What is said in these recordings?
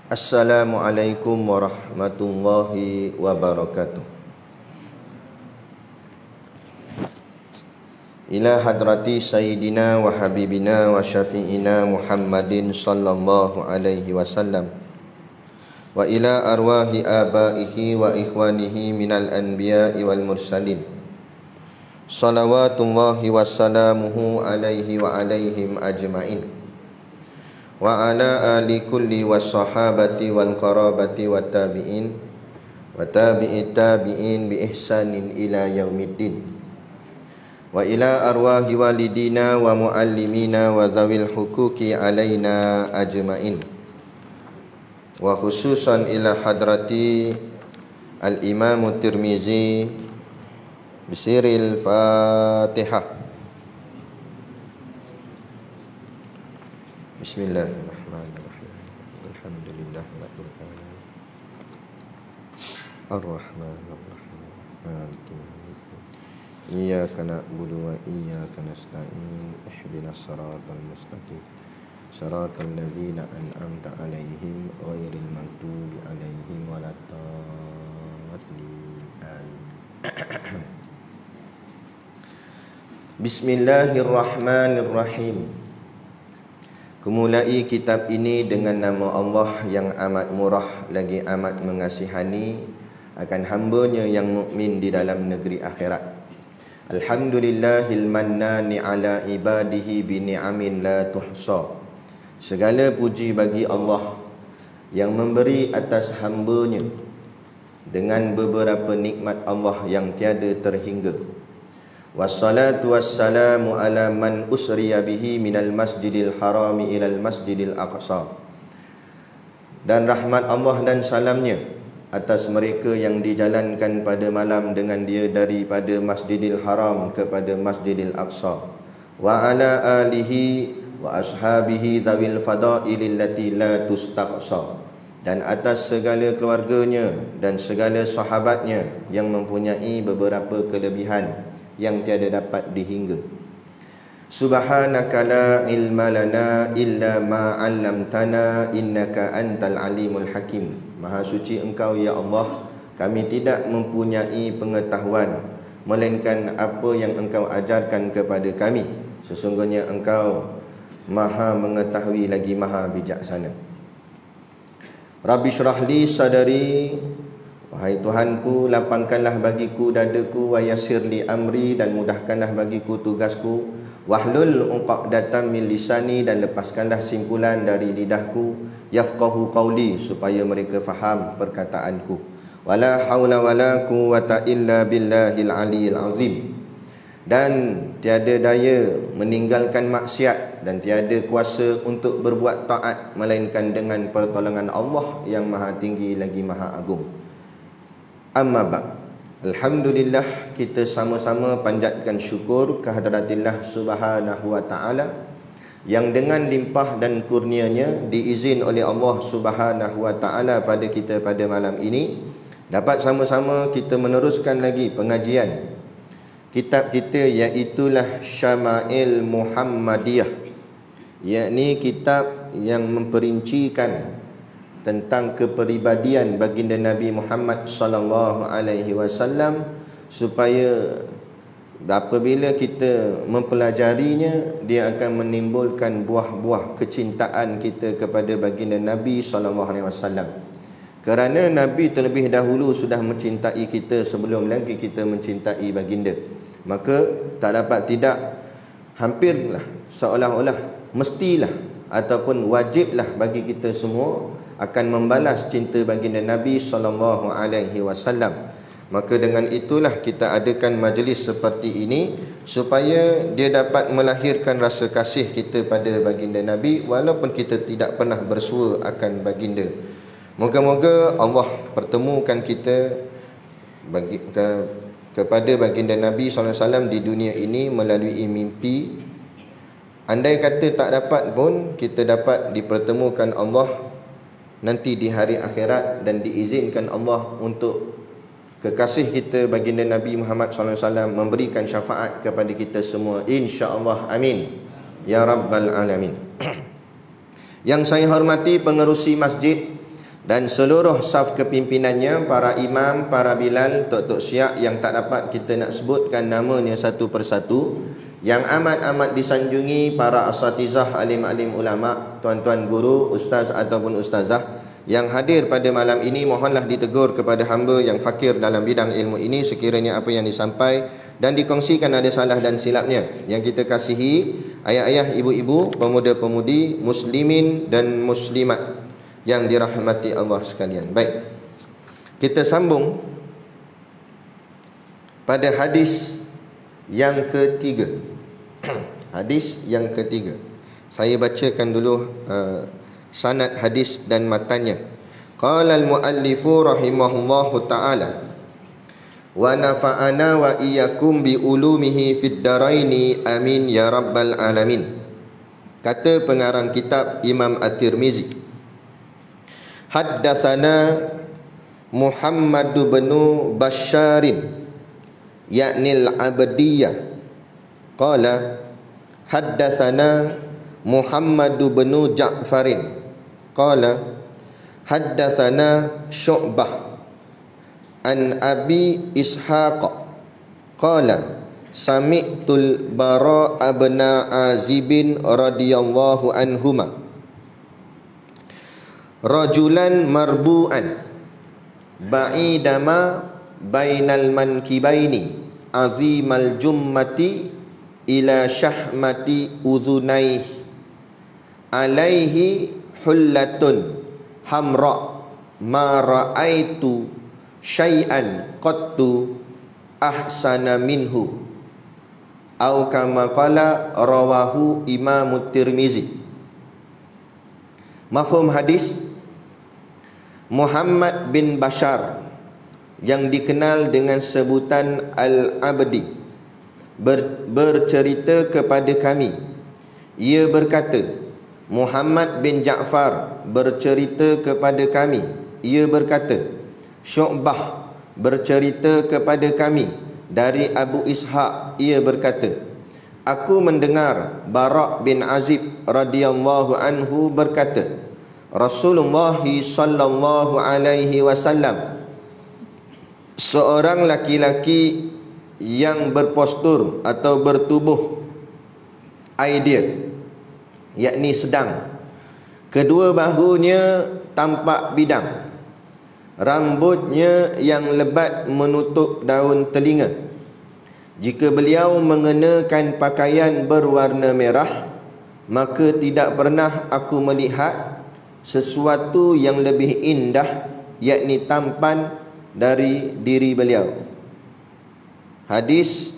Assalamualaikum warahmatullahi wabarakatuh. Ila hadrati sayyidina wa habibina wa syafi'ina Muhammadin sallallahu alaihi wasallam wa ila arwahi abaihi wa ikhwanihi minal anbiya'i wal mursalin. Salawatullahi wassalamuhu alaihi wa alaihim ajma'in. Wa ala ali kulli wassahabati wal qarabati wat tabi'in wa tabi'it tabi'in bi ihsanin ila yaumiddin. Wa ila arwahi walidina wa muallimina wa zawil huquqi alaina ajma'in. Wa khususan ila hadrati al-Imam Tirmizi bisiril Fatihah. Bismillahirrahmanirrahim. Alhamdulillahirabbil alamin. Arrahmanirrahim. Maliki yaumiddin. Iyyaka na'budu wa iyyaka nasta'in. Ihdinas siratal mustaqim. Siratal ladzina an'amta 'alaihim ghairil maghdubi 'alaihim waladdallin. Bismillahirrahmanirrahim. Kumulai kitab ini dengan nama Allah yang amat murah lagi amat mengasihani akan hamba-Nya yang mukmin di dalam negeri akhirat. Alhamdulillahil mannani ala ibadihi bi ni'amin la tuhsa. Segala puji bagi Allah yang memberi atas hamba-Nya dengan beberapa nikmat Allah yang tiada terhingga. Wassalatu wassalamu ala man usriya bihi minal masjidil harami ilal masjidil aqsa. Dan rahmat Allah dan salamnya atas mereka yang dijalankan pada malam dengan dia daripada Masjidil Haram kepada Masjidil Aqsa. Wa ala alihi wa ashabihi zawil fadailil lati la tustaqsa. Dan atas segala keluarganya dan segala sahabatnya yang mempunyai beberapa kelebihan yang tiada dapat dihingga. Subhanaka la ilma lana illa ma 'allamtana innaka antal alimul hakim. Maha suci Engkau ya Allah, kami tidak mempunyai pengetahuan melainkan apa yang Engkau ajarkan kepada kami. Sesungguhnya Engkau Maha mengetahui lagi Maha bijaksana. Rabbi syrahli sadari. Wahai Tuhanku, lapangkanlah bagiku dadaku, wa yassirli amri, dan mudahkanlah bagiku tugasku, wahlul 'uqdatam min lisani, dan lepaskanlah simpulan dari lidahku, yafqahu qawli, supaya mereka faham perkataanku. Wala haula wala quwwata illa billahil aliyil azim. Dan tiada daya meninggalkan maksiat dan tiada kuasa untuk berbuat taat melainkan dengan pertolongan Allah yang maha tinggi lagi maha agung. Amma ba'd. Alhamdulillah, kita sama-sama panjatkan syukur kehadiratillah subhanahu wa ta'ala yang dengan limpah dan kurnianya diizin oleh Allah subhanahu wa ta'ala pada kita pada malam ini dapat sama-sama kita meneruskan lagi pengajian kitab kita, iaitulah Syama'il Muhammadiyah, yakni kitab yang memperincikan tentang kepribadian baginda Nabi Muhammad sallallahu alaihi wasallam, supaya apabila kita mempelajarinya dia akan menimbulkan buah-buah kecintaan kita kepada baginda Nabi sallallahu alaihi wasallam. Kerana Nabi terlebih dahulu sudah mencintai kita sebelum lagi kita mencintai baginda, maka tak dapat tidak, hampirlah seolah-olah mestilah ataupun wajiblah bagi kita semua akan membalas cinta baginda Nabi sallallahu alaihi wasallam. Maka dengan itulah kita adakan majlis seperti ini supaya dia dapat melahirkan rasa kasih kita pada baginda Nabi walaupun kita tidak pernah bersua akan baginda. Moga-moga Allah pertemukan kita kepada baginda Nabi sallallahu alaihi wasallam di dunia ini melalui mimpi. Andai kata tak dapat pun, kita dapat dipertemukan Allah nanti di hari akhirat dan diizinkan Allah untuk kekasih kita baginda Nabi Muhammad SAW memberikan syafaat kepada kita semua, insya-Allah. Amin ya rabbal alamin. Yang saya hormati pengerusi masjid, dan seluruh saf kepimpinannya, para imam, para bilal, tok-tok syiah yang tak dapat kita nak sebutkan namanya satu persatu, yang amat-amat disanjungi para asatizah, alim-alim ulama, tuan-tuan guru, ustaz ataupun ustazah yang hadir pada malam ini. Mohonlah ditegur kepada hamba yang fakir dalam bidang ilmu ini sekiranya apa yang disampaikan dan dikongsikan ada salah dan silapnya. Yang kita kasihi ayah-ayah, ibu-ibu, pemuda-pemudi, muslimin dan muslimat yang dirahmati Allah sekalian. Baik, kita sambung pada hadis yang ketiga. Hadis yang ketiga, saya bacakan dulu sanad hadis dan matanya. Qala al-muallifu rahimahullahu ta'ala, wa nafa'ana wa iyyakum bi ulumihi fid daraini amin ya rabbal alamin. Kata pengarang kitab Imam At-Tirmizi, haddatsana Muhammad bin Basharin yakni al-Abdiyah qala haddatsana Muhammad bin Ja'farin qala haddatsana Syu'bah an Abi Ishaq qala sami'tul Bara' bin Azib radhiyallahu anhuma rajulan marbu'an ba'idama bainal mankibaini azimal jummati ila syahmati udhunaih alaihi hullatun hamra ma ra'aitu syai'an qattu ahsana minhu au kama qala rawahu Imam Tirmizi. Mafhum hadis, Muhammad bin Bashar yang dikenal dengan sebutan Al-Abdi bercerita kepada kami. Ia berkata, Muhammad bin Ja'far bercerita kepada kami. Ia berkata, Syu'bah bercerita kepada kami dari Abu Ishaq. Ia berkata, aku mendengar Bara' bin Azib radhiyallahu anhu berkata, Rasulullah sallallahu alaihi wasallam, seorang laki-laki yang berpostur atau bertubuh ideal, yakni sedang, kedua bahunya tampak bidang, rambutnya yang lebat menutup daun telinga. Jika beliau mengenakan pakaian berwarna merah, maka tidak pernah aku melihat sesuatu yang lebih indah, yakni tampan dari diri beliau. Hadis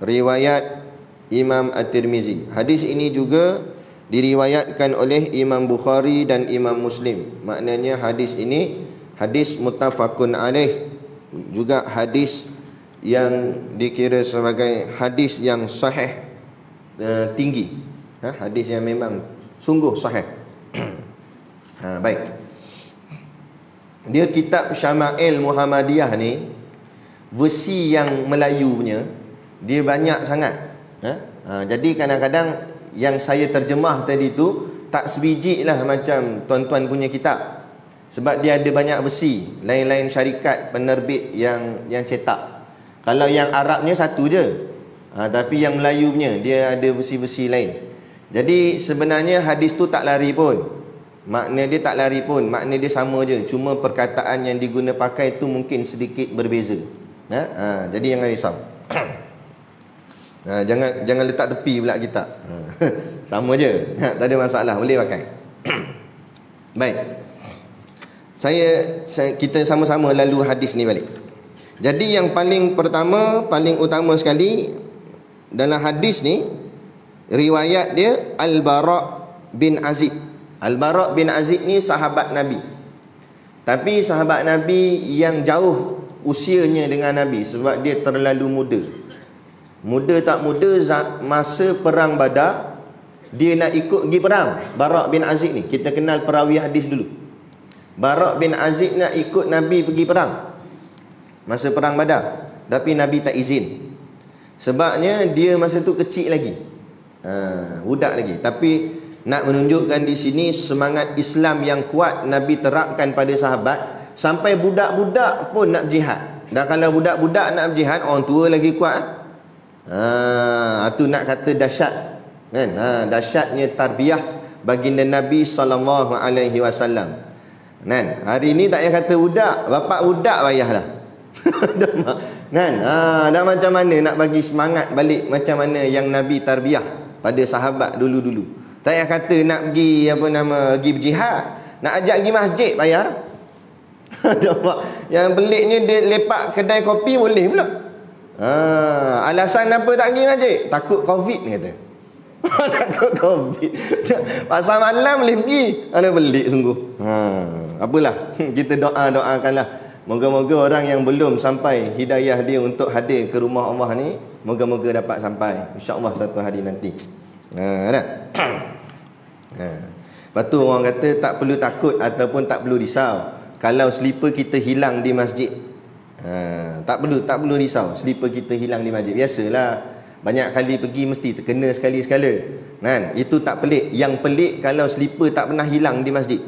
riwayat Imam At-Tirmizi. Hadis ini juga diriwayatkan oleh Imam Bukhari dan Imam Muslim. Maknanya hadis ini hadis muttafaqun alaih, juga hadis yang dikira sebagai hadis yang sahih tinggi, hadis yang memang sungguh sahih. Baik, dia kitab Syama'il Muhammadiyah ni, versi yang Melayu punya dia banyak sangat. Jadi kadang-kadang yang saya terjemah tadi tu tak sebiji lah macam tuan-tuan punya kitab, sebab dia ada banyak versi, lain-lain syarikat penerbit yang cetak. Kalau yang Arabnya satu je, tapi yang Melayu punya dia ada versi-versi lain. Jadi sebenarnya hadis tu tak lari pun, makna dia tak lari pun, makna dia sama je, cuma perkataan yang diguna pakai tu mungkin sedikit berbeza. Jadi jangan risau. Jangan letak tepi pula kita. Sama je, tak ada masalah, boleh pakai. Baik, kita sama-sama lalu hadis ni balik. Jadi yang paling pertama, paling utama sekali dalam hadis ni, riwayat dia Al-Bara' bin Azib. Al-Bara' bin Azib ni sahabat Nabi, tapi sahabat Nabi yang jauh usianya dengan Nabi, sebab dia terlalu muda. Muda tak muda, masa perang Badar dia nak ikut pergi perang. Bara' bin Azib ni, kita kenal perawi hadis dulu. Bara' bin Azib nak ikut Nabi pergi perang masa perang Badar, tapi Nabi tak izin. Sebabnya dia masa tu kecil lagi, budak lagi. Tapi nak menunjukkan di sini semangat Islam yang kuat Nabi terapkan pada sahabat, sampai budak-budak pun nak jihad. Dan kalau budak-budak nak berjihad, orang tua lagi kuat. Itu nak kata dahsyat kan? Dahsyatnya tarbiyah baginda Nabi SAW kan? Hari ni tak payah kata budak, bapak budak payahlah. Kan? Dah macam mana nak bagi semangat balik macam mana yang Nabi tarbiyah pada sahabat dulu-dulu. Tak payah kata nak pergi pergi berjihad, nak ajak pergi masjid payah. Yang peliknya dia lepak kedai kopi boleh pula. Alasan apa tak pergi masjid? Takut Covid ni kata. Takut Covid. Pasal malam boleh pergi. Ada pelik sungguh. Apalah, kita doakanlah. Moga-moga orang yang belum sampai hidayah dia untuk hadir ke rumah Allah ni, moga-moga dapat sampai, insya-Allah satu hari nanti. Lepas tu orang kata tak perlu takut ataupun tak perlu risau kalau slipper kita hilang di masjid. Tak perlu risau slipper kita hilang di masjid. Biasalah, banyak kali pergi mesti terkena sekali-sekala kan. Itu tak pelik. Yang pelik kalau slipper tak pernah hilang di masjid.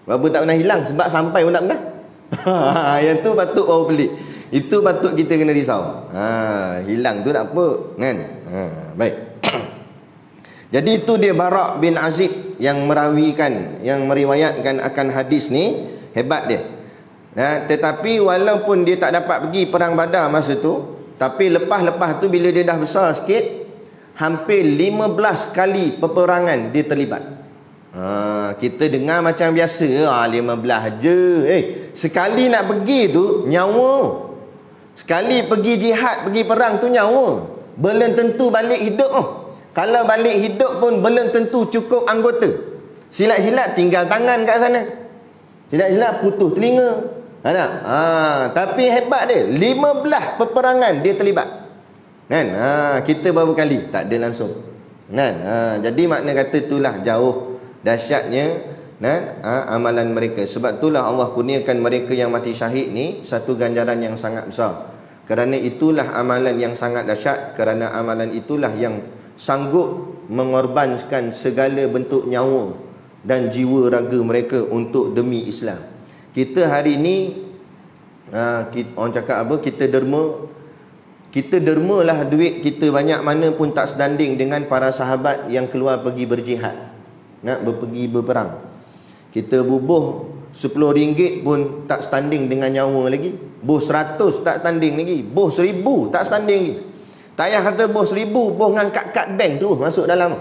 Apa tak pernah hilang? Sebab sampai pun tak pernah. Yang tu patut baru pelik. Itu patut kita kena risau. Hilang tu tak apa kan. Baik. Jadi itu dia Bara' bin Azib yang meriwayatkan akan hadis ni. Hebat dia. Tetapi walaupun dia tak dapat pergi perang Badar masa tu, tapi lepas tu bila dia dah besar sikit, hampir 15 kali peperangan dia terlibat. Kita dengar macam biasa, 15 je. Sekali nak pergi tu nyawa. Sekali pergi jihad, pergi perang tu nyawa. Belum tentu balik hidup. Kalau balik hidup pun belum tentu cukup anggota. Silat-silat tinggal tangan kat sana. Silat-silat putus telinga. Tapi hebat dia, 15 peperangan dia terlibat. Kan? Kita berapa kali? Tak ada langsung. Kan? Jadi makna kata itulah jauh dahsyatnya amalan mereka. Sebab itulah Allah kurniakan mereka yang mati syahid ni satu ganjaran yang sangat besar. Kerana itulah amalan yang sangat dahsyat. Kerana amalan itulah yang sanggup mengorbankan segala bentuk nyawa dan jiwa raga mereka untuk demi Islam. Kita hari ni orang cakap apa, kita dermalah duit kita banyak mana pun tak sebanding dengan para sahabat yang keluar pergi berjihad, pergi berperang. Kita bubuh RM10 pun tak standing dengan nyawa lagi. Buh 100 tak standing lagi. Buh 1000 tak standing lagi. Tak payah kata buh 1000, buh ngangkat kad bank terus masuk dalam.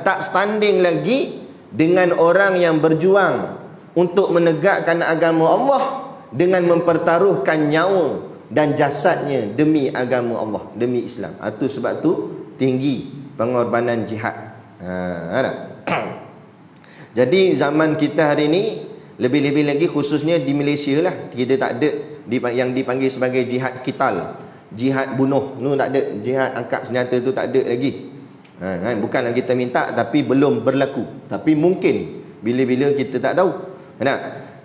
Tak standing lagi dengan orang yang berjuang untuk menegakkan agama Allah dengan mempertaruhkan nyawa dan jasadnya demi agama Allah, demi Islam. Itu sebab tu tinggi pengorbanan jihad. Jadi zaman kita hari ni, lebih-lebih lagi khususnya di Malaysia lah, kita tak ada yang dipanggil sebagai jihad qital, jihad bunuh. Nu tak ada, jihad angkat senjata tu tak ada lagi. Bukanlah kita minta, tapi belum berlaku. Tapi mungkin bila-bila kita tak tahu.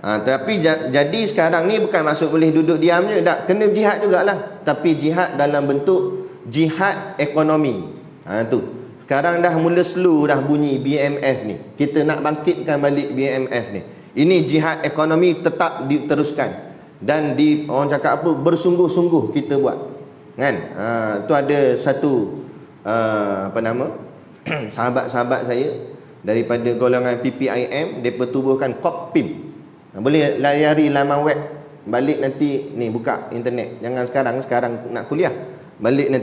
Tapi jadi sekarang ni bukan maksud boleh duduk diam je, tak, kena jihad jugalah. Tapi jihad dalam bentuk jihad ekonomi. Tu sekarang dah mula slow dah bunyi BMF ni. Kita nak bangkitkan balik BMF ni. Ini jihad ekonomi tetap diteruskan. Dan orang cakap apa, bersungguh-sungguh kita buat. Kan? Tu ada satu sahabat-sahabat saya daripada golongan PPIM, dia pertubuhkan Kopim. Boleh layari laman web. Balik nanti ni buka internet. Jangan sekarang nak kuliah. Balik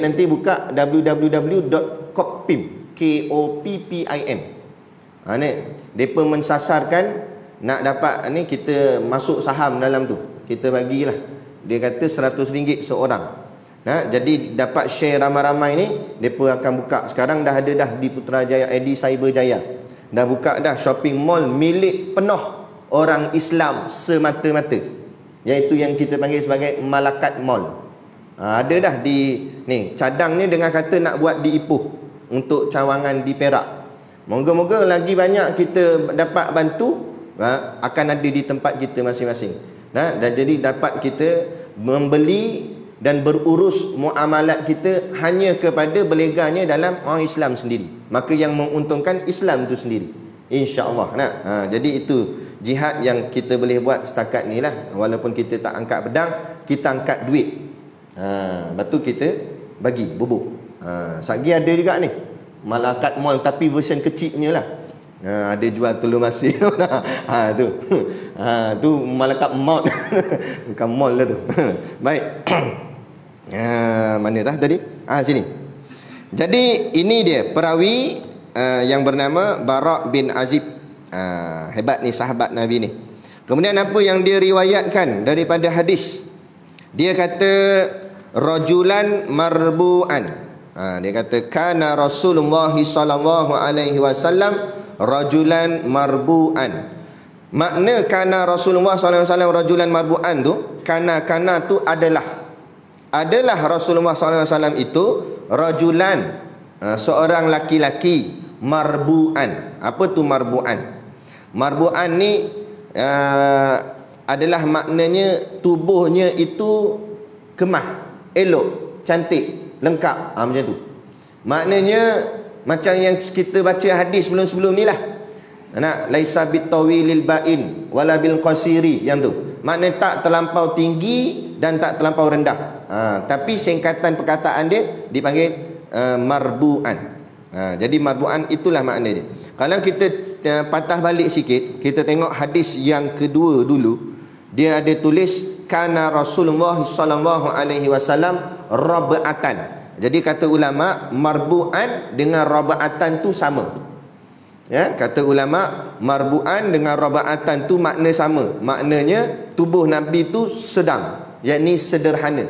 nanti buka www.kopim, Koppim. Ni depa mensasarkan nak dapat ni, kita masuk saham dalam tu. Kita bagilah. Dia kata RM100 seorang. Jadi dapat share ramai-ramai ni, depa akan buka. Sekarang dah ada dah di Putrajaya, di Cyberjaya. Dah buka dah shopping mall milik penuh orang Islam semata-mata. Iaitu yang kita panggil sebagai Malakat Mall. Ada dah di ni, cadang ni dengan kata nak buat di Ipoh untuk cawangan di Perak. Moga-moga lagi banyak kita dapat bantu, akan ada di tempat kita masing-masing. Dan jadi dapat kita membeli dan berurus muamalat kita hanya kepada berleganya dalam orang Islam sendiri, maka yang menguntungkan Islam itu sendiri, insya-Allah. Jadi itu jihad yang kita boleh buat setakat ni lah. Walaupun kita tak angkat pedang, kita angkat duit. Lepas tu kita bagi bubuh. Sagi ada juga ni Malakat Mall, tapi version kecil punya lah. Ada jual telur masin. Tu Malakat Mall. Bukan mall lah tu. Baik. Mana dah tadi? Sini. Jadi ini dia perawi yang bernama Bara' bin Azib. Hebat ni sahabat Nabi ni. Kemudian apa yang dia riwayatkan daripada hadis? Dia kata rajulan marbu'an. Dia kata kana Rasulullah sallallahu alaihi wasallam rajulan marbu'an. Makna kana Rasulullah sallallahu alaihi wasallam rajulan marbu'an tu, kana tu adalah Rasulullah sallallahu alaihi wasallam itu rajulan, seorang laki-laki, marbu'an. Apa tu marbu'an? Marbu'an ni adalah maknanya tubuhnya itu kemah, elok, cantik, lengkap, macam tu. Maknanya macam yang kita baca hadis sebelum-sebelum ni lah. Laisa bitawilil ba'in wala bil qasiri, yang tu. Maknanya tak terlampau tinggi dan tak terlampau rendah. Tapi singkatan perkataan dia dipanggil marbu'an. Jadi marbu'an itulah makna dia. Kalau kita patah balik sikit, kita tengok hadis yang kedua dulu, dia ada tulis kana Rasulullah sallallahu alaihi wasallam rab'atan. Jadi kata ulama, marbu'an dengan rab'atan tu sama. Ya, kata ulama, marbu'an dengan rab'atan tu makna sama. Maknanya tubuh Nabi tu sedang, yakni sederhana.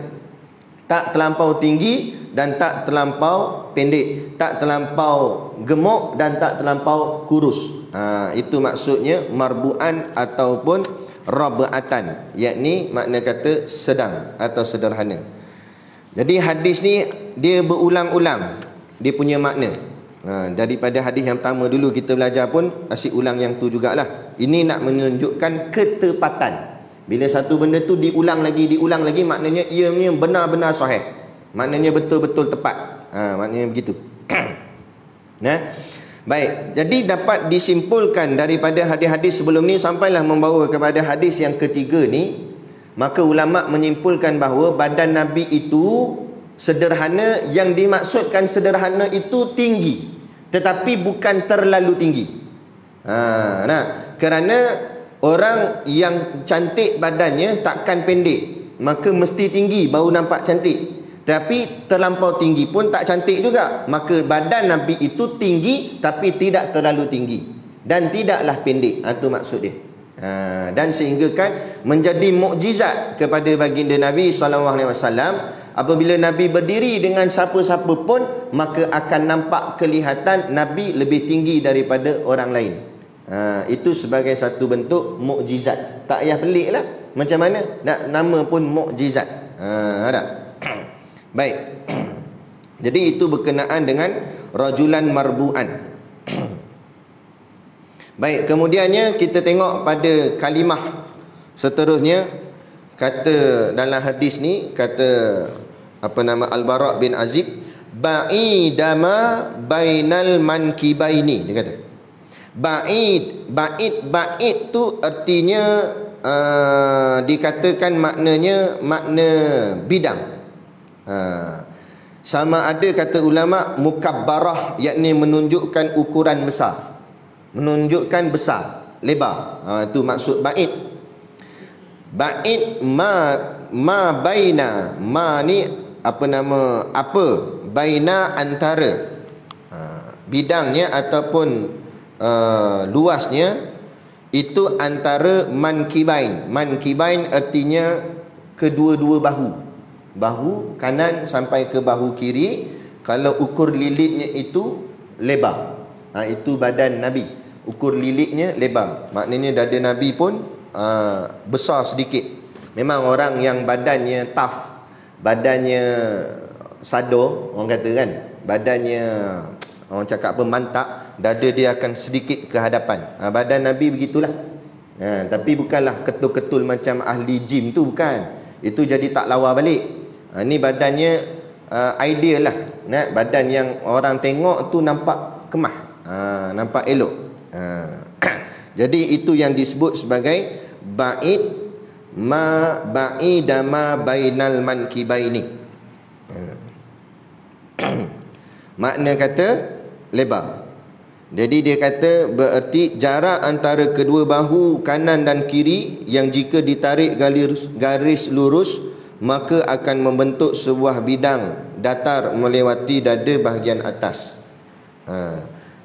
Tak terlampau tinggi dan tak terlampau pendek, tak terlampau gemuk dan tak terlampau kurus. Itu maksudnya marbu'an ataupun rab'atan, yakni makna kata sedang atau sederhana. Jadi hadis ni dia berulang-ulang dia punya makna. Daripada hadis yang pertama dulu kita belajar pun asyik ulang yang tu jugalah. Ini nak menunjukkan ketepatan. Bila satu benda tu diulang lagi, maknanya ianya benar-benar sahih. Maknanya betul-betul tepat. Maknanya begitu. Baik, jadi dapat disimpulkan daripada hadis-hadis sebelum ni sampailah membawa kepada hadis yang ketiga ni. Maka ulama menyimpulkan bahawa badan Nabi itu sederhana. Yang dimaksudkan sederhana itu tinggi, tetapi bukan terlalu tinggi. Kerana orang yang cantik badannya takkan pendek, maka mesti tinggi baru nampak cantik. Tapi terlampau tinggi pun tak cantik juga. Maka badan Nabi itu tinggi tapi tidak terlalu tinggi dan tidaklah pendek. Itu maksud dia. Dan sehingga kan menjadi mukjizat kepada baginda Nabi SAW. Apabila Nabi berdiri dengan siapa-siapa pun, maka akan nampak kelihatan Nabi lebih tinggi daripada orang lain. Itu sebagai satu bentuk mukjizat. Tak payah pelik lah macam mana, nama pun mukjizat. Ada. Baik. Jadi itu berkenaan dengan rajulan marbu'an. Baik, kemudiannya kita tengok pada kalimah seterusnya. Kata dalam hadis ni, kata Al-Bara' bin Azib, ba'idama bainal mankibaini. Dia kata ba'id tu artinya dikatakan maknanya makna bidang. Sama ada kata ulama mukabbarah, yakni menunjukkan ukuran besar, menunjukkan besar, lebar. Itu maksud ba'id. Ba'id ma baina, ma ni apa baina antara, bidangnya ataupun luasnya itu antara mankibain. Mankibain artinya kedua-dua bahu kanan sampai ke bahu kiri. Kalau ukur lilitnya itu lebar, itu badan Nabi. Ukur lilitnya lebar, maknanya dada Nabi pun besar sedikit. Memang orang yang badannya tough, badannya sado, orang kata kan, badannya orang cakap apa, mantap, dada dia akan sedikit ke hadapan. Badan Nabi begitulah. Tapi bukanlah ketul-ketul macam ahli gym tu, bukan. Itu jadi tak lawa balik. Ni badannya ideal lah. Badan yang orang tengok tu nampak kemah, nampak elok. Jadi itu yang disebut sebagai ba'id ma ba'ida ma bainal mankibaini. Makna kata lebar. Jadi dia kata bererti jarak antara kedua bahu kanan dan kiri yang jika ditarik garis lurus maka akan membentuk sebuah bidang datar melewati dada bahagian atas.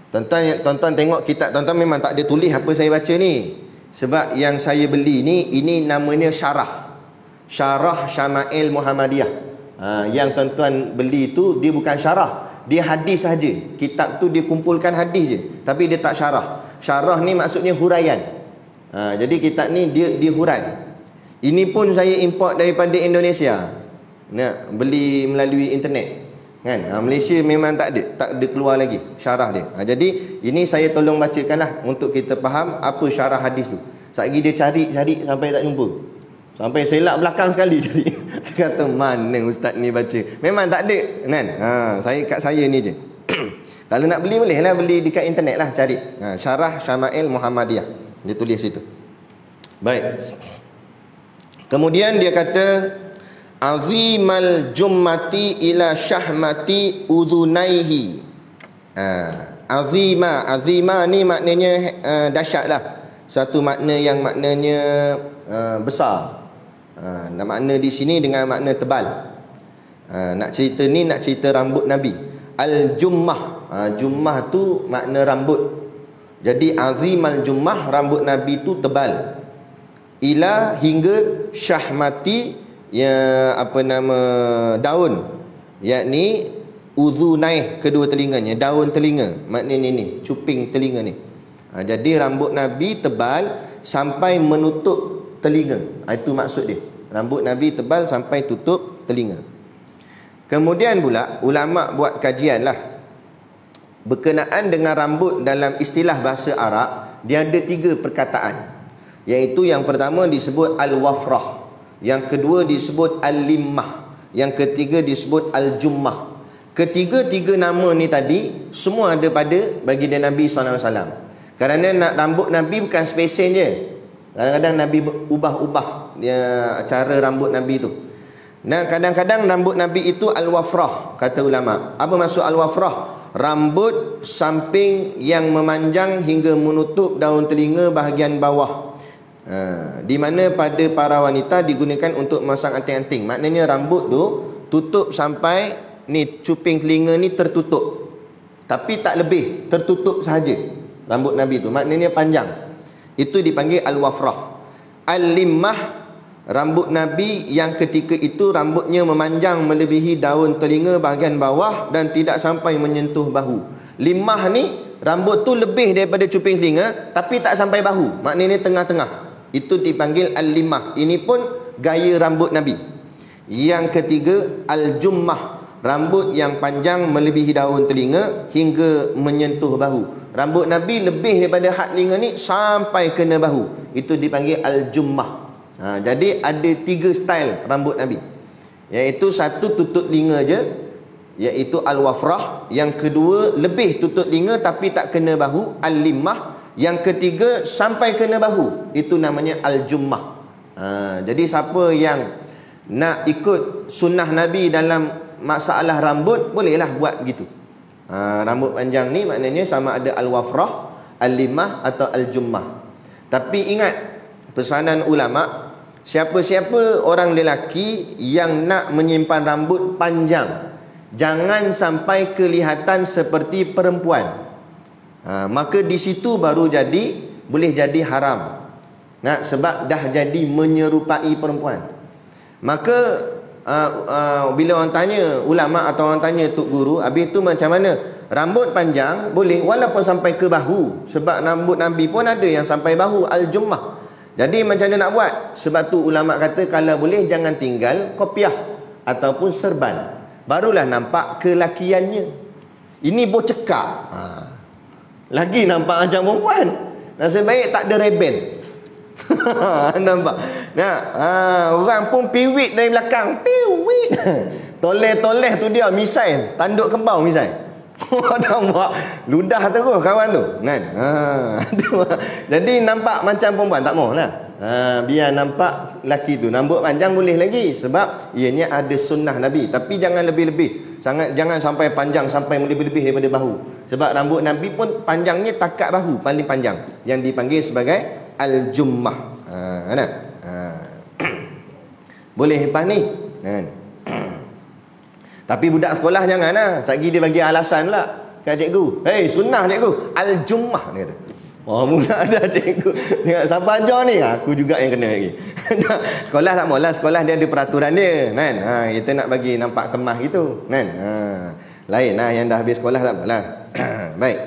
Tuan-tuan tengok kitab tuan-tuan memang tak ada tulis apa saya baca ni. Sebab yang saya beli ni, ini namanya syarah Syama'il Muhammadiyah. Yang tuan-tuan beli tu dia bukan syarah, dia hadis saja. Kitab tu dia kumpulkan hadis je, tapi dia tak syarah. Syarah ni maksudnya huraian. Jadi kitab ni dia hurai. Ini pun saya import daripada Indonesia. Beli melalui internet kan. Malaysia memang tak ada keluar lagi syarah dia. Jadi ini saya tolong bacakanlah untuk kita faham apa syarah hadis tu. Satgi dia cari sampai tak jumpa. Sampai selak belakang sekali cari. Dia kata mana ustaz ni baca. Memang tak ada kan. Kat saya ni je. Kalau nak beli boleh lah, beli dekat internet lah, cari Syarah Syama'il Muhammadiyah. Dia tulis situ. Baik. Kemudian dia kata azimal jummati ila syahmati udhunaihi. Azima ni maknanya dahsyat lah. Satu makna yang maknanya besar. Makna di sini dengan makna tebal. Nak cerita rambut Nabi. Al-jummah. Jummah tu makna rambut. Jadi azimal jummah, rambut Nabi tu tebal. Ila hingga syahmati, daun, yakni udhunai, kedua telinganya, daun telinga, maknanya ni cuping telinga ni. Jadi rambut Nabi tebal sampai menutup telinga. Itu maksud dia. Rambut Nabi tebal sampai tutup telinga. Kemudian pula ulama buat kajian lah berkenaan dengan rambut dalam istilah bahasa Arab. Dia ada 3 perkataan, iaitu yang pertama disebut al-wafrah, yang kedua disebut al-limmah, yang ketiga disebut al-jummah. Ketiga-tiga nama ni tadi semua ada pada baginda Nabi SAW. Kerana rambut Nabi bukan spesen je. Kadang-kadang Nabi ubah-ubah dia cara rambut Nabi tu. Kadang-kadang rambut Nabi itu al-wafrah, kata ulama. Apa maksud al-wafrah? Rambut samping yang memanjang hingga menutup daun telinga bahagian bawah. Di mana pada para wanita digunakan untuk memasang anting-anting. Maknanya rambut tu tutup sampai ni, cuping telinga ni tertutup, tapi tak lebih, tertutup sahaja rambut Nabi tu, maknanya panjang. Itu dipanggil al-wafrah. Al-limmah, rambut Nabi yang ketika itu rambutnya memanjang melebihi daun telinga bahagian bawah dan tidak sampai menyentuh bahu. Limmah ni rambut tu lebih daripada cuping telinga tapi tak sampai bahu, maknanya tengah-tengah. Itu dipanggil al-limmah. Ini pun gaya rambut Nabi. Yang ketiga al-jummah, rambut yang panjang melebihi daun telinga hingga menyentuh bahu. Rambut Nabi lebih daripada had telinga ni sampai kena bahu. Itu dipanggil al-jummah. Jadi ada 3 style rambut Nabi, iaitu satu tutup telinga je, iaitu al-wafrah. Yang kedua lebih tutup telinga tapi tak kena bahu, al-limmah. Yang ketiga sampai kena bahu, itu namanya al-jummah. Jadi siapa yang nak ikut sunnah Nabi dalam masalah rambut, bolehlah buat begitu. Rambut panjang ni maknanya sama ada al-wafrah, al-limmah atau al-jummah. Tapi ingat pesanan ulama, siapa-siapa orang lelaki yang nak menyimpan rambut panjang, jangan sampai kelihatan seperti perempuan. Maka di situ baru boleh jadi haram. Sebab dah jadi menyerupai perempuan. Maka bila orang tanya ulama atau orang tanya tok guru, habis tu macam mana? Rambut panjang boleh walaupun sampai ke bahu. Sebab rambut Nabi pun ada yang sampai bahu, al-jummah. Jadi macam mana nak buat? Sebab tu ulama kata kalau boleh jangan tinggal kopiah ataupun serban, barulah nampak kelakiannya. Ini bocekak, lagi nampak macam perempuan. Nasib baik tak ada reben. Nampak? Nah, orang pun piwik dari belakang. Piwik. Toleh-toleh tu dia misai, tanduk kebau misai. Nampak ludah terus kawan tu kan. Jadi nampak macam perempuan tak maulah. Biar nampak laki tu rambut panjang boleh lagi sebab ianya ada sunnah Nabi, tapi jangan lebih-lebih. Jangan sampai panjang sampai lebih-lebih daripada bahu. Sebab rambut Nabi pun panjangnya takat bahu paling panjang yang dipanggil sebagai al-jummah. Boleh lepas ni kan. Tapi budak sekolah janganlah. Satgi dia bagi alasan lah kat cikgu. Hei, sunnah cikgu, al-jummah dia kata. Oh, mula ada cikgu. Tengok siapa ajar ni? Aku juga yang kena lagi. Sekolah tak maulah, sekolah dia ada peraturan dia kan. Kita nak bagi nampak kemas gitu kan. Lain lah yang dah habis sekolah tak apalah. Baik.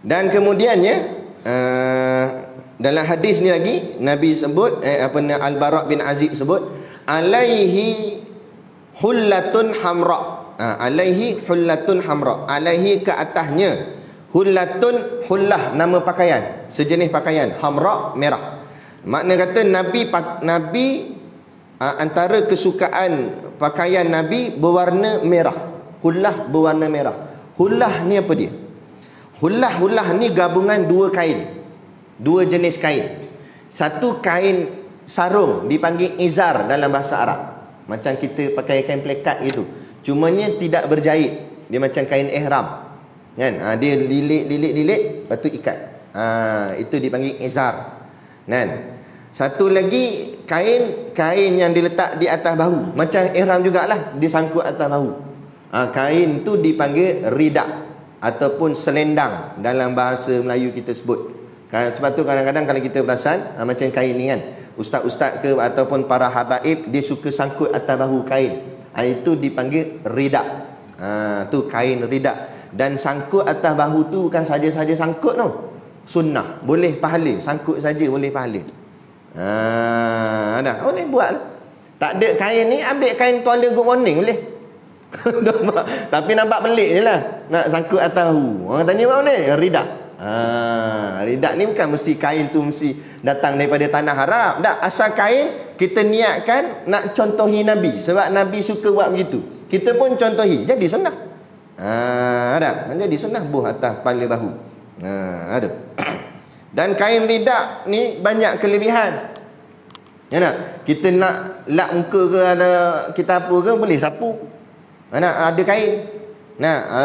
Dan kemudiannya dalam hadis ni lagi Nabi sebut Al-Bara' bin Azib sebut alaihi hullatun hamra. Alaihi hullatun hamra. Alaihi ke atasnya hullatun, hullah nama pakaian, sejenis pakaian, hamra merah. Makna kata Nabi antara kesukaan pakaian Nabi berwarna merah. Hullah berwarna merah. Hullah ni apa dia? Hullah ni gabungan dua kain. Dua jenis kain. Satu kain sarung dipanggil izar dalam bahasa Arab. Macam kita pakai kain plekat gitu. Cumanya tidak berjahit. Dia macam kain ihram. Kan? Dia lilit, lepas tu ikat. Itu dipanggil izar. Kan? Satu lagi kain yang diletak di atas bahu. Macam ihram jugalah, disangkut atas bahu. Kain tu dipanggil ridak ataupun selendang dalam bahasa Melayu kita sebut. Sebab tu kadang-kadang kalau kita perasan macam kain ni kan, ustaz-ustaz ke ataupun para habaib dia suka sangkut atas bahu kain. Itu dipanggil ridak. Tu kain ridak. Dan sangkut atas bahu tu bukan saja-saja sangkut tu. Sunnah, boleh pahala, sangkut saja boleh pahala. Ada boleh buat. Tak ada kain ni, ambil kain tuala good morning boleh. Tapi nampak pelik je lah nak sangkut atas bahu. Orang tanya apa ni? Ridak. Ridak ni bukan mesti kain tu mesti datang daripada tanah Arab. Tak, asal kain kita niatkan nak contohi Nabi. Sebab Nabi suka buat begitu. Kita pun contohi, jadi sunnah. Ada. Jadi sunnah buh atas kepala bahu. Ada. Dan kain ridak ni banyak kelebihan. Ya nak? Kita nak lap muka ke ada kita apa ke boleh sapu. Ada kain.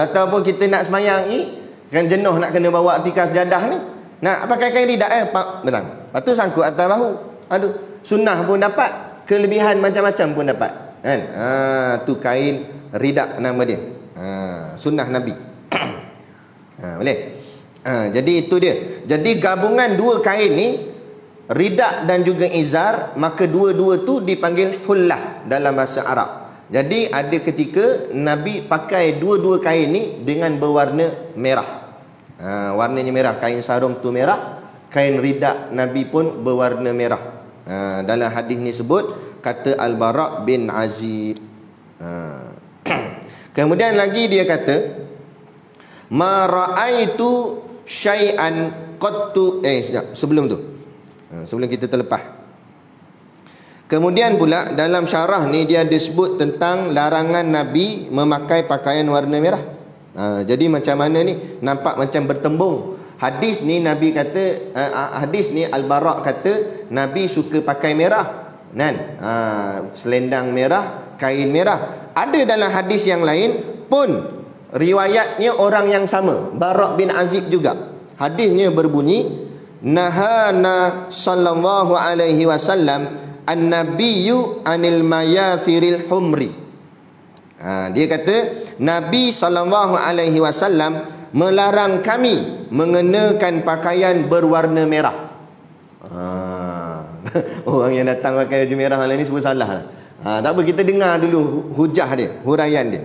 Ataupun kita nak semayang ni kan jenuh nak kena bawa tikar sejadah ni. Nak pakai kain ridak betul. Lepas tu sangkut atas bahu. Aduh, sunnah pun dapat, kelebihan macam-macam pun dapat. Kan? Tu kain ridak nama dia. Sunnah Nabi. Boleh. Jadi itu dia. Jadi gabungan dua kain ni, ridak dan juga izar, maka dua-dua tu dipanggil hullah dalam bahasa Arab. Jadi ada ketika Nabi pakai dua-dua kain ni dengan berwarna merah. Warnanya merah. Kain sarung tu merah, kain ridak Nabi pun berwarna merah. Dalam hadis ni sebut kata Al-Bara' bin Azib. Kemudian lagi dia kata ma ra'aitu syai'an qattu sebelum tu. Sebelum kita terlepas. Kemudian pula dalam syarah ni dia ada sebut tentang larangan Nabi memakai pakaian warna merah. Jadi macam mana ni? Nampak macam bertembung. Hadis ni Nabi kata hadis ni Al-Bara' kata Nabi suka pakai merah. Kan? Selendang merah, kain merah. Ada dalam hadis yang lain pun riwayatnya orang yang sama, Bara' bin Azib juga. Hadisnya berbunyi nahana sallallahu alaihi wasallam an-nabiyyu anil mayathiril humri. Dia kata Nabi sallallahu alaihi wasallam melarang kami mengenakan pakaian berwarna merah. Orang yang datang pakai baju merah hari ni semua salah lah. Tak apa, kita dengar dulu hujah dia, huraian dia.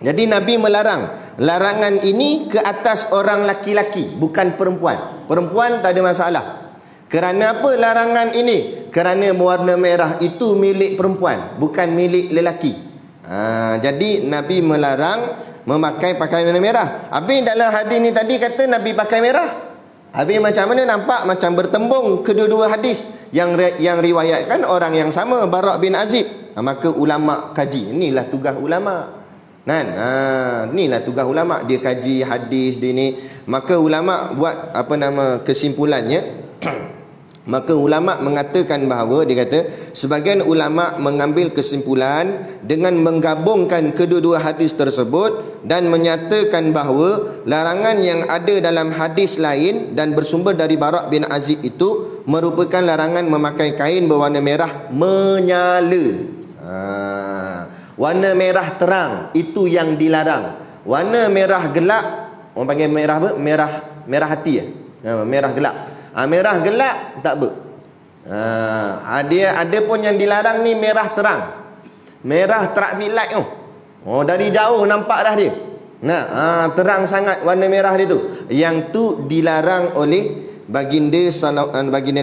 Jadi Nabi melarang. Larangan ini ke atas orang laki-laki, bukan perempuan. Perempuan tak ada masalah. Kerana apa larangan ini? Kerana berwarna merah itu milik perempuan, bukan milik lelaki. Jadi Nabi melarang memakai pakaian warna merah. Habis dalam hadis ni tadi kata Nabi pakai merah. Habis macam mana nampak macam bertembung kedua-dua hadis yang riwayatkan orang yang sama, Bara' bin Azib. Maka ulama kaji. Inilah tugas ulama. Kan? Inilah tugas ulama, dia kaji hadis dia ni. Maka ulama buat kesimpulannya. Maka ulama mengatakan bahawa, dia kata sebagian ulama mengambil kesimpulan dengan menggabungkan kedua-dua hadis tersebut dan menyatakan bahawa larangan yang ada dalam hadis lain dan bersumber dari Bara' bin Azib itu merupakan larangan memakai kain berwarna merah menyala. Warna merah terang itu yang dilarang. Warna merah gelap, orang panggil merah apa? Merah hati merah gelap. Merah gelap tak apa. Ada pun yang dilarang ni merah terang. Merah traffic light tu. Dari jauh nampak dah dia. Terang sangat warna merah dia tu. Yang tu dilarang oleh baginda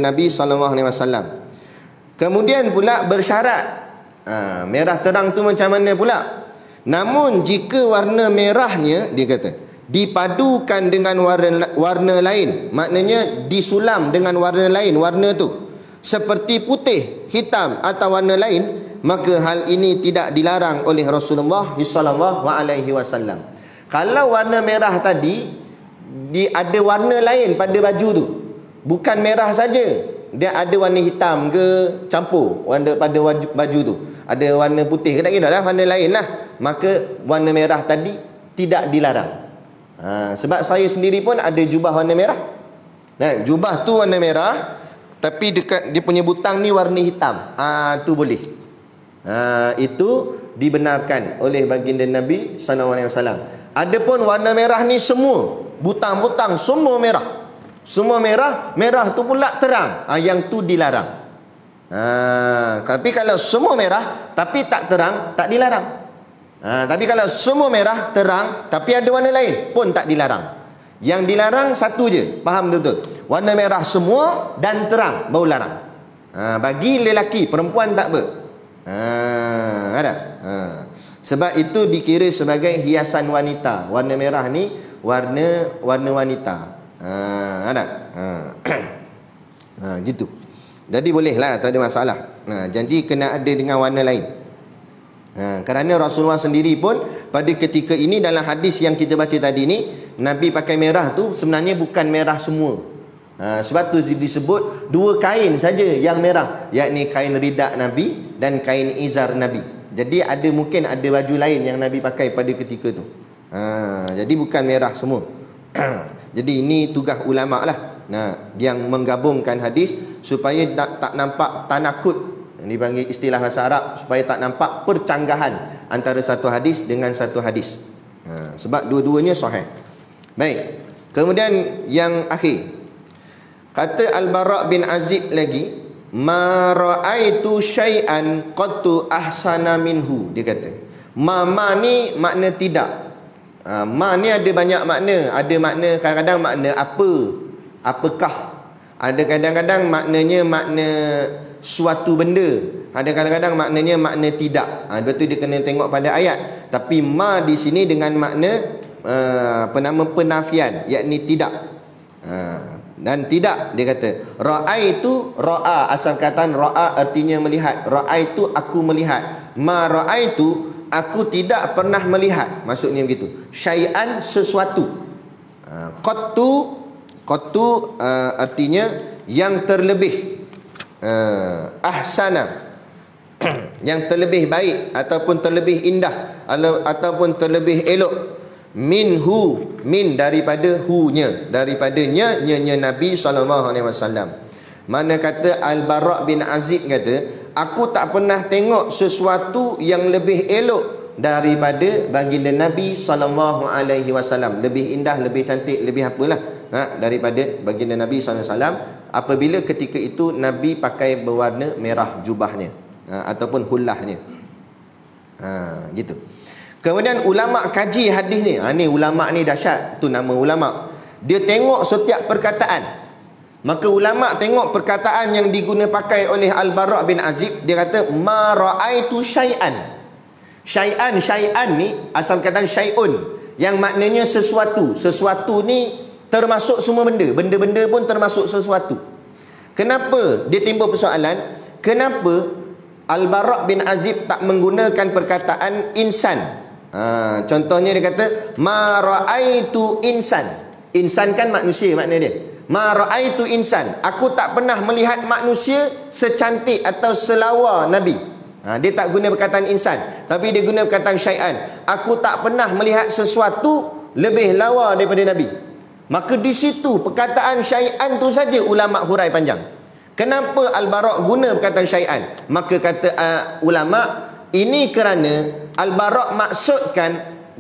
Nabi SAW. Kemudian pula bersyarat. Merah terang tu macam mana pula? Namun jika warna merahnya, dia kata, dipadukan dengan warna lain, maknanya disulam dengan warna lain, warna tu seperti putih, hitam atau warna lain, maka hal ini tidak dilarang oleh Rasulullah SAW. Kalau warna merah tadi ada warna lain pada baju tu, bukan merah saja, dia ada warna hitam ke campur pada baju tu, ada warna putih ke, tak kira lah, warna lain lah, maka warna merah tadi tidak dilarang. Sebab saya sendiri pun ada jubah warna merah. Jubah tu warna merah, tapi dekat dia punya butang ni warna hitam. Tu boleh. Itu dibenarkan oleh baginda Nabi SAW. Adapun warna merah ni semua, butang-butang semua merah. Semua merah, merah tu pula terang. Yang tu dilarang. Tapi kalau semua merah tapi tak terang, tak dilarang. Tapi kalau semua merah terang tapi ada warna lain pun tak dilarang. Yang dilarang satu je, faham betul? Warna merah semua dan terang baru larang. Bagi lelaki, perempuan tak apa. Ada. Sebab itu dikira sebagai hiasan wanita. Warna merah ni warna wanita. Ada. Gitu. Jadi bolehlah, tak ada masalah. Jadi kena ada dengan warna lain. Kerana Rasulullah sendiri pun pada ketika ini dalam hadis yang kita baca tadi ni, Nabi pakai merah tu sebenarnya bukan merah semua. Sebab tu disebut dua kain saja yang merah, yakni kain ridak Nabi dan kain izar Nabi. Jadi mungkin ada baju lain yang Nabi pakai pada ketika tu. Jadi bukan merah semua. Jadi ini tugas ulama lah, yang menggabungkan hadis supaya tak nampak tanakut. Ini panggil istilah bahasa Arab, supaya tak nampak percanggahan antara satu hadis dengan satu hadis. Sebab dua-duanya sahih. Baik. Kemudian yang akhir, kata Al-Bara' bin Azib lagi, ma ra'aitu syai'an qattu ahsana minhu. Dia kata ma ni makna tidak. Ma ni ada banyak makna. Ada makna kadang-kadang makna apakah. Ada kadang-kadang maknanya makna suatu benda, ada kadang-kadang maknanya makna tidak. Betul, dia kena tengok pada ayat. Tapi ma di sini dengan makna penafian, yakni tidak. Dan tidak, dia kata ra'aitu, ra'a, asal kataan ra'a artinya melihat. Ra'aitu, aku melihat. Ma ra'aitu, aku tidak pernah melihat. Maksudnya begitu. Syai'an, sesuatu. Qattu artinya yang terlebih. Ahsana, yang terlebih baik ataupun terlebih indah ataupun terlebih elok. Minhu, min daripada hu-nya, daripadanya Nabi SAW. Mana kata Al-Bara' bin Azib kata, aku tak pernah tengok sesuatu yang lebih elok daripada baginda Nabi SAW. Lebih indah, lebih cantik, lebih apalah daripada baginda Nabi SAW. Apabila ketika itu Nabi pakai berwarna merah jubahnya ataupun hullahnya. Gitu. Kemudian ulama kaji hadis ni. Ni ulama ni dahsyat. Tu nama ulama. Dia tengok setiap perkataan. Maka ulama tengok perkataan yang diguna pakai oleh Al-Bara' bin Azib. Dia kata ma ra'aitu syai'an. Syai'an ni asal kataan syai'un, yang maknanya sesuatu. Sesuatu ni termasuk semua benda. Benda-benda pun termasuk sesuatu. Kenapa dia timbul persoalan? Kenapa Al-Bara' bin Azib tak menggunakan perkataan insan? Contohnya dia kata ma ra'aitu insan. Insan kan manusia makna dia. Ma ra'aitu insan. Aku tak pernah melihat manusia secantik atau selawa Nabi. Dia tak guna perkataan insan, tapi dia guna perkataan syai'an. Aku tak pernah melihat sesuatu lebih lawa daripada Nabi. Maka di situ perkataan syai'an tu saja ulama hurai panjang. Kenapa Al-Bara' guna perkataan syai'an? Maka kata ulama, ini kerana Al-Bara' maksudkan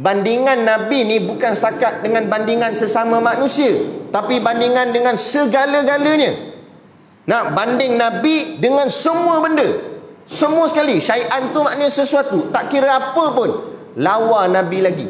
bandingan Nabi ni bukan setakat dengan bandingan sesama manusia, tapi bandingan dengan segala-galanya. Nak banding Nabi dengan semua benda, semua sekali. Syai'an tu maknanya sesuatu, tak kira apa pun, lawa Nabi lagi.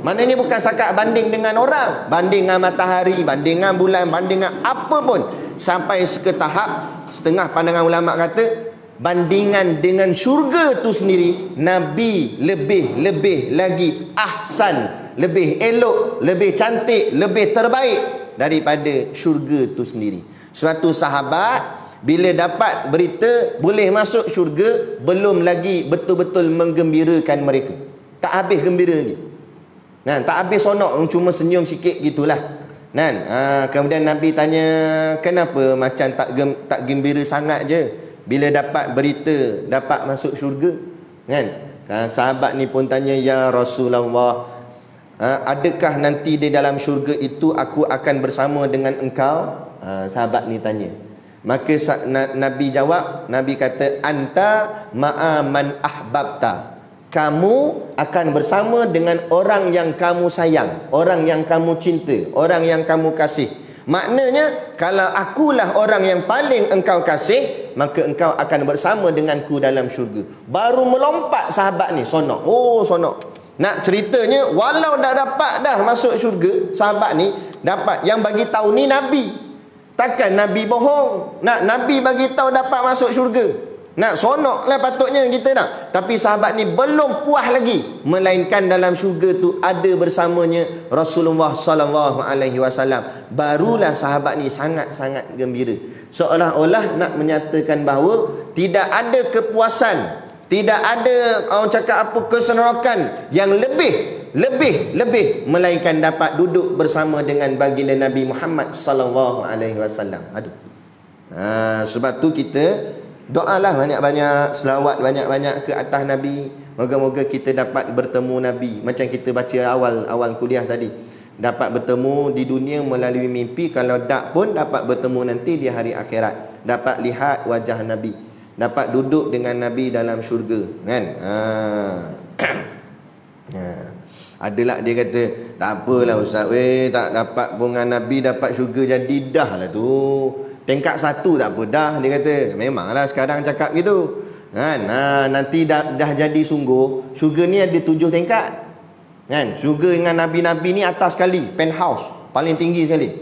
Maknanya bukan setakat banding dengan orang, banding dengan matahari, banding dengan bulan, banding dengan apa pun. Sampai ke tahap setengah pandangan ulama kata bandingan dengan syurga tu sendiri, Nabi lebih lagi ahsan, lebih elok, lebih cantik, lebih terbaik daripada syurga tu sendiri. Suatu sahabat bila dapat berita boleh masuk syurga, belum lagi betul-betul menggembirakan mereka. Tak habis gembira lagi. Tak habis sonok, cuma senyum sikit gitulah. Kemudian Nabi tanya, kenapa macam tak gembira sangat je bila dapat berita dapat masuk syurga? Sahabat ni pun tanya, ya Rasulullah, adakah nanti di dalam syurga itu aku akan bersama dengan engkau? Sahabat ni tanya. Maka Nabi jawab, Nabi kata, anta ma'a man ahbabta. Kamu akan bersama dengan orang yang kamu sayang, orang yang kamu cinta, orang yang kamu kasih. Maknanya, kalau akulah orang yang paling engkau kasih, maka engkau akan bersama denganku dalam syurga. Baru melompat sahabat ni, sonok. Oh, sonok. Nak ceritanya, walau dah dapat dah masuk syurga, sahabat ni dapat. Yang bagi tahu ni Nabi. Takkan Nabi bohong. Nabi bagi tahu dapat masuk syurga. Sonok lah patutnya kita nak. Tapi sahabat ni belum puas lagi, melainkan dalam syurga tu ada bersamanya Rasulullah SAW. Barulah sahabat ni sangat-sangat gembira. Seolah-olah nak menyatakan bahawa tidak ada kepuasan, tidak ada orang cakap apa, keseronokan yang lebih melainkan dapat duduk bersama dengan baginda Nabi Muhammad SAW. Sebab tu kita doalah banyak-banyak, selawat banyak-banyak ke atas Nabi. Moga-moga kita dapat bertemu Nabi. Macam kita baca awal kuliah tadi, dapat bertemu di dunia melalui mimpi. Kalau tak pun dapat bertemu nanti di hari akhirat, dapat lihat wajah Nabi, dapat duduk dengan Nabi dalam syurga, kan? Adalah dia kata, tak apalah Ustaz, tak dapat pun dengan Nabi dapat syurga jadi dah lah tu. Tingkat 1 tak apa dah, dia kata. Memanglah sekarang cakap gitu, kan? Nanti dah jadi sungguh. Syurga ni ada 7 tingkat, kan? Syurga dengan Nabi-Nabi ni atas sekali, penthouse, paling tinggi sekali,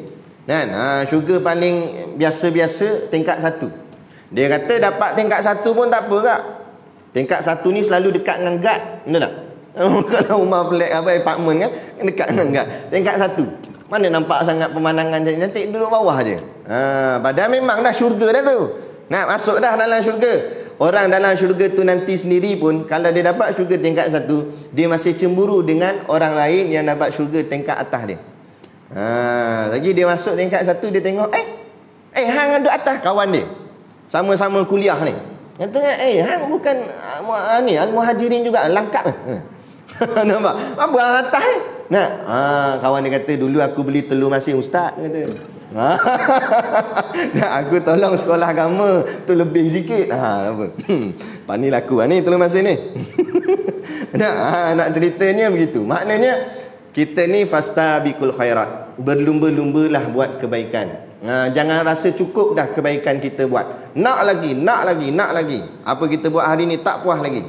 kan? Syurga paling biasa-biasa tingkat 1. Dia kata dapat tingkat 1 pun tak apa kak. Tingkat 1 ni selalu dekat dengan guard, betul tak? Kalau rumah flat apa apartment kan, dekat dengan guard. Tingkat 1 mana nampak sangat pemandangan jadi cantik, duduk bawah je. Padahal memang dah syurga dah tu. Nak masuk dah dalam syurga. Orang dalam syurga tu nanti sendiri pun, kalau dia dapat syurga tingkat 1, dia masih cemburu dengan orang lain yang dapat syurga tingkat atas dia. Lagi dia masuk tingkat 1, dia tengok, hang duduk atas kawan dia, sama-sama kuliah ni. Kata, hang bukan ni Al-Muhajirin juga, langkap. Nampak? Apa hang atas ni? Kawan dia kata, dulu aku beli telur masin ustaz, kata. Aku tolong sekolah agama tu lebih sikit. Apa? Pani laku ni telur masin ni. Nak ceritanya begitu. Maknanya kita ni fastabiqul khairat, berlumba-lumbalah buat kebaikan. Jangan rasa cukup dah kebaikan kita buat. Nak lagi. Apa kita buat hari ni tak puas lagi.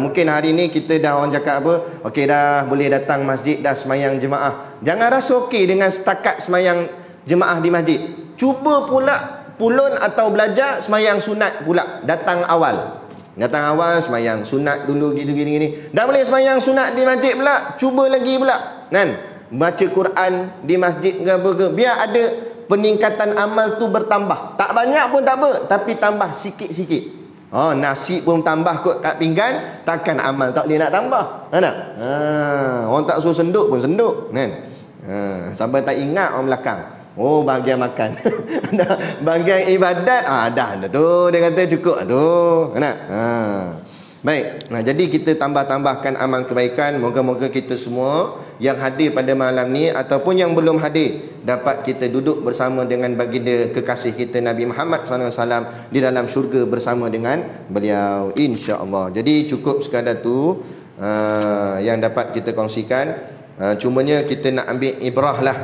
Mungkin hari ni kita dah, orang cakap apa, okey dah boleh datang masjid, dah semayang jemaah. Jangan rasa okey dengan setakat semayang jemaah di masjid. Cuba pula pulun atau belajar semayang sunat pula. Datang awal semayang sunat dulu, gini. Dah boleh semayang sunat di masjid pula, cuba lagi pula, kan? baca Quran di masjid ke apa ke, biar ada peningkatan amal tu bertambah. Tak banyak pun tak apa, tapi tambah sikit-sikit. Nasi pun tambah kot kat pinggan, takkan amal tak boleh nak tambah. Kan? Orang tak suruh senduk pun senduk, kan? Sampai tak ingat orang belakang. Bahagian makan. Bahagian ibadat, dah tu dia kata cukup tu. Kan? Baik. Jadi kita tambah-tambahkan amal kebaikan. Moga-moga kita semua yang hadir pada malam ni ataupun yang belum hadir dapat kita duduk bersama dengan baginda kekasih kita Nabi Muhammad SAW di dalam syurga bersama dengan beliau, insya-Allah. Jadi cukup sekadar tu yang dapat kita kongsikan. Cumanya kita nak ambil ibrah lah,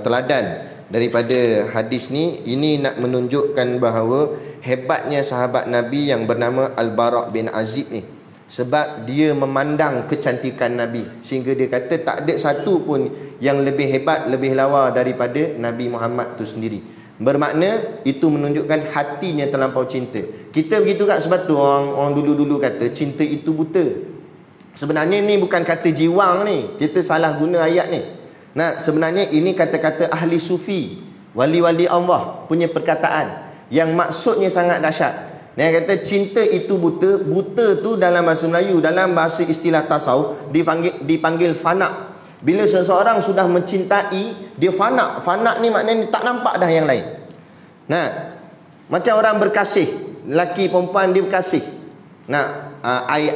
teladan daripada hadis ni. Ini nak menunjukkan bahawa hebatnya sahabat Nabi yang bernama Al-Bara' bin Azib ni, sebab dia memandang kecantikan Nabi sehingga dia kata tak ada satu pun yang lebih hebat, lebih lawa daripada Nabi Muhammad tu sendiri. Bermakna itu menunjukkan hatinya terlampau cinta. Kita begitu kan, sebab tu orang dulu-dulu kata cinta itu buta. Sebenarnya ni bukan kata jiwang ni, kita salah guna ayat ni. Sebenarnya ini kata-kata ahli sufi, wali-wali Allah punya perkataan yang maksudnya sangat dahsyat. Dia kata cinta itu buta. Buta tu dalam bahasa Melayu, dalam bahasa istilah tasawuf dipanggil fana. Bila seseorang sudah mencintai, dia fana. Fana ni maknanya tak nampak dah yang lain. Macam orang berkasih, lelaki perempuan dia berkasih. I.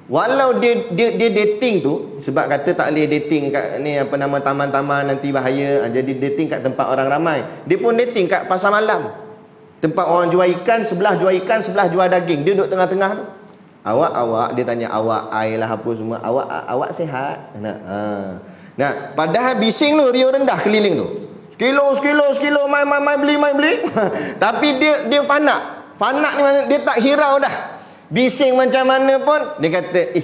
Walau dia dating tu, sebab kata tak boleh dating kat ni taman-taman nanti bahaya. Jadi dating kat tempat orang ramai. Dia pun dating kat pasar malam, tempat orang jual ikan, sebelah jual ikan, sebelah jual daging. Dia duduk tengah-tengah tu. Awak dia tanya, awak I lah apa semua. Awak sihat? Padahal bising tu dia rendah keliling tu. Sekilo, mai beli. Tapi dia fana. Fana ni maksud dia tak hirau dah. Bising macam mana pun dia kata,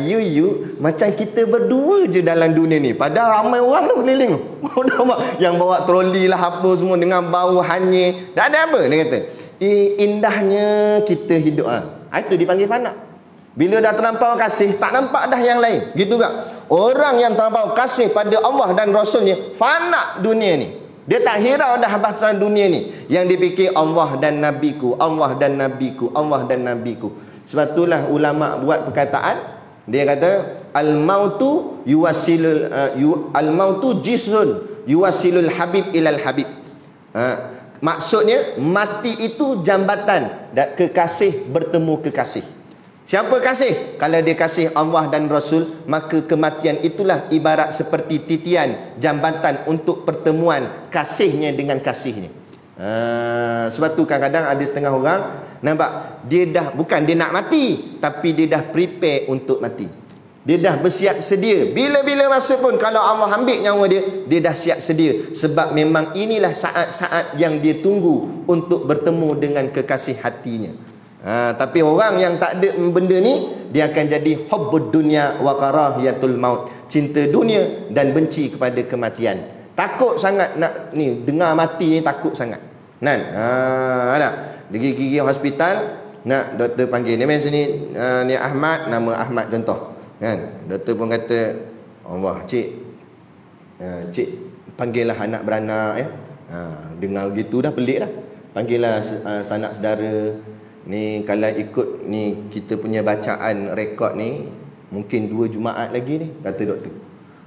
you macam kita berdua je dalam dunia ni. Padahal ramai orang tu keliling tu. Yang bawa troli lah apa semua dengan bau hanyir. Tak ada apa. Dia kata, indahnya kita hidup. Itu dipanggil fana. Bila dah terlampau kasih, tak nampak dah yang lain. Gitu tak? Orang yang terlampau kasih pada Allah dan Rasulnya, fana dunia ni. Dia tak hirau dah pasal dunia ni. Yang dipikir Allah dan Nabiku, Allah dan Nabiku, Allah dan Nabiku. Sebab itulah ulama buat perkataan. Dia kata al-mautu al-mautu jisrun yuwasilul habib ilal habib. Maksudnya mati itu jambatan dan kekasih bertemu kekasih. Siapa kasih? Kalau dia kasih Allah dan Rasul, maka kematian itulah ibarat seperti titian, jambatan untuk pertemuan kasihnya dengan kasihnya. Sebab tu kadang-kadang ada setengah orang nampak dia dah, bukan dia nak mati, tapi dia dah prepare untuk mati. Dia dah bersiap sedia. Bila-bila masa pun kalau Allah ambil nyawa dia dah siap sedia. Sebab memang inilah saat-saat yang dia tunggu untuk bertemu dengan kekasih hatinya. Tapi orang yang tak ada benda ni, dia akan jadi hubbud dunya wa karahiyatul maut, cinta dunia dan benci kepada kematian. Takut sangat nak ni dengar mati ni, takut sangat. Gigi hospital, nak doktor panggil ni sini, ni Ahmad, nama Ahmad contoh. Kan? Doktor pun kata, Allah, cik panggillah anak beranak ya. Dengar gitu dah pelik dah. Panggillah sanak saudara. Ni kalau ikut ni kita punya bacaan rekod ni, mungkin 2 Jumaat lagi ni, kata doktor.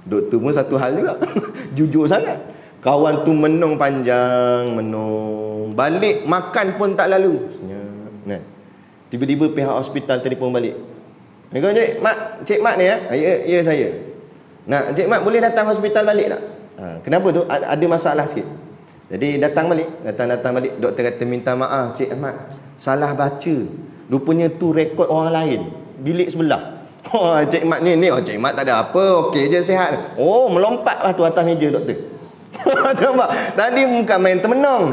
Doktor pun satu hal juga. Jujur sangat. Kawan tu menung panjang, menung. Balik makan pun tak lalu. Senyap. Tiba-tiba pihak hospital telefon balik. Cik Mat ni ya? Ya saya. Cik Mat boleh datang hospital balik tak? Kenapa tu? Ada masalah sikit. Jadi datang balik. Doktor kata, minta maaf Cik Ahmad, salah baca. Rupanya tu rekod orang lain, bilik sebelah. Cik Mat ni Cik Mat tak ada apa, okey je, sihat. Melompat lah tu atas meja doktor. Nampak? Tadi bukan main termenung.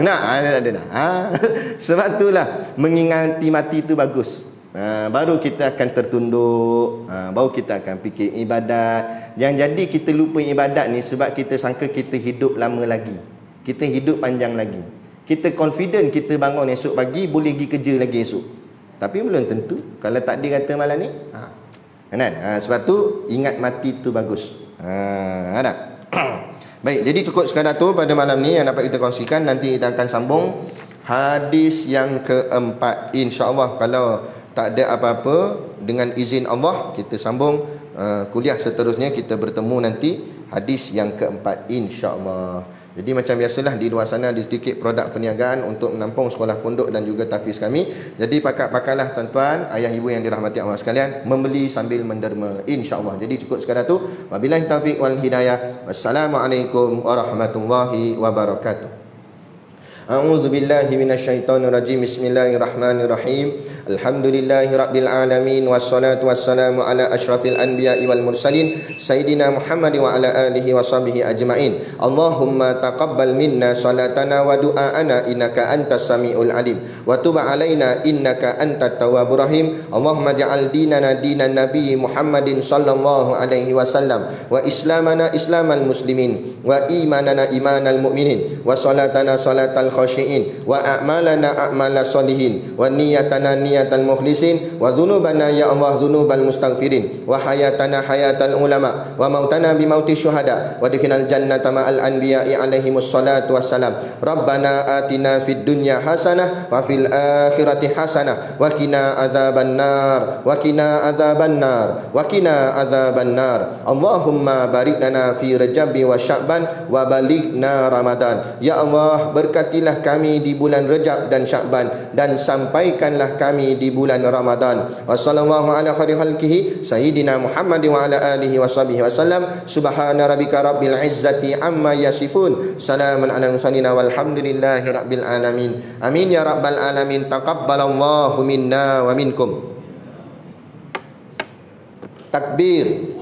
Sebab itulah mengingati mati tu bagus. Baru kita akan tertunduk, baru kita akan fikir ibadat. Yang jadi kita lupa ibadat ni sebab kita sangka kita hidup lama lagi, kita hidup panjang lagi. Kita confident kita bangun esok pagi boleh pergi kerja lagi esok. Tapi belum tentu. Kalau takdir kata malam ni, Kan? Sebab tu ingat mati tu bagus. Ada. Baik, jadi cukup sekadar tu pada malam ni yang dapat kita kongsikan. Nanti kita akan sambung hadis yang keempat, insya-Allah. Kalau tak ada apa-apa, dengan izin Allah kita sambung kuliah seterusnya. Kita bertemu nanti hadis yang keempat, insya-Allah. Jadi macam biasalah, di luar sana ada sedikit produk perniagaan untuk menampung sekolah pondok dan juga tahfiz kami. Jadi pakat-pakatlah tuan-tuan, ayah ibu yang dirahmati Allah sekalian, membeli sambil menderma, insya-Allah. Jadi cukup sekadar tu. Wabillahi taufiq wal hidayah. Wassalamualaikum warahmatullahi wabarakatuh. A'udzu billahi minasyaitonir rajim. Bismillahirrahmanirrahim. Alhamdulillahi rabbil alamin, wassalatu wassalamu ala asyrafil anbiya'i wal mursalin sayyidina Muhammad wa ala alihi wa sahbihi ajmain. Allahumma taqabbal minna salatana wa du'aana innaka antas samiul alim wa tub alaina innaka antat tawwabur rahim. Allahumma ja'al dinana dinan nabiy Muhammadin sallallahu alaihi wasallam wa islamana islamal muslimin wa imanana imanal mu'minin wa salatana salatal khashiin wa a'malana a'malas solihin wa niyatana niyatal mukhlisin wa dhunubana ya Allah dhunubal mustaghfirin wa hayatana hayatal ulama wa mautana bi mauti syuhada wa dikhinal jannata ma'al anbiya'i alaihimus salatu wassalam. Rabbana atina fid dunya hasanah wa fil akhirati hasanah wa qina adzaban nar wa qina adzaban nar wa qina adzaban nar. Allahumma barik lana fi Rajab wa Sya'ban wa balighna Ramadan. Ya Allah, berkatilah kami di bulan Rajab dan Sya'ban, dan sampaikanlah kami di bulan Ramadan. Wassallallahu ala khairi khalqihi sayyidina Muhammad wa ala alihi washabihi wasallam. Subhana rabbika rabbil izzati amma yasifun. Salamun ala mursalin walhamdulillahi rabbil alamin. Amin ya rabbal alamin. Taqabbalallahu minna wa minkum. Takbir.